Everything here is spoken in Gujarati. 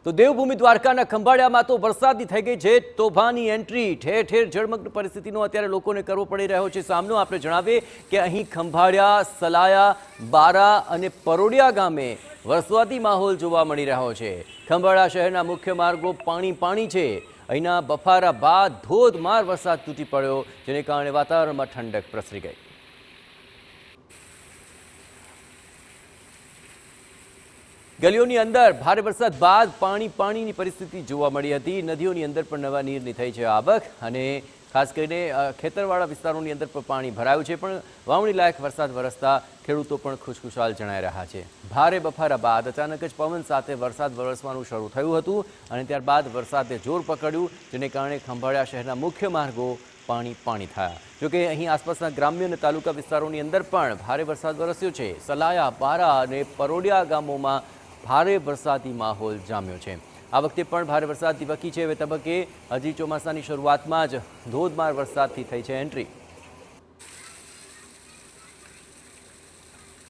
તો દેવભૂમિ દ્વારકાના ખંભાળિયામાં તો વરસાદની થઈ ગઈ છે તોફાની એન્ટ્રી। ઠેર ઠેર જળમગ્ન પરિસ્થિતિનો અત્યારે લોકોને કરવો પડી રહ્યો છે સામનો। આપણે જણાવીએ કે અહીં ખંભાળિયા, સલાયા, બારા અને પરોડિયા ગામે વરસાદી માહોલ જોવા મળી રહ્યો છે। ખંભાળિયા શહેરના મુખ્ય માર્ગો પાણી છે। અહીંના બફારા બાદ ધોધમાર વરસાદ તૂટી પડ્યો, જેને કારણે વાતાવરણમાં ઠંડક પ્રસરી ગઈ। ગલીઓની અંદર ભારે વરસાદ બાદ પાણીની પરિસ્થિતિ જોવા મળી હતી। નદીઓની અંદર પણ નવા નીરની થઈ છે આવક અને ખાસ કરીને ખેતરવાળા વિસ્તારોની અંદર પણ પાણી ભરાયું છે। પણ વાવણી લાયક વરસાદ વરસતા ખેડૂતો પણ ખુશખુશાલ જણાઈ રહ્યા છે। ભારે બફારા બાદ અચાનક જ પવન સાથે વરસાદ વરસવાનું શરૂ થયું હતું અને ત્યારબાદ વરસાદે જોર પકડ્યું, જેને કારણે ખંભાળિયા શહેરના મુખ્ય માર્ગો પાણી થયા। જોકે અહીં આસપાસના ગ્રામ્ય અને તાલુકા વિસ્તારોની અંદર પણ ભારે વરસાદ વરસ્યો છે। સલાયા, બારા અને પરોડિયા ગામોમાં ભારે વરસાદી માહોલ જામ્યો છે। આ વખતે પણ ભારે વરસાદની વકી છે। હવે તબક્કે હજી ચોમાસાની શરૂઆતમાં જ ધોધમાર વરસાદથી થઈ છે એન્ટ્રી।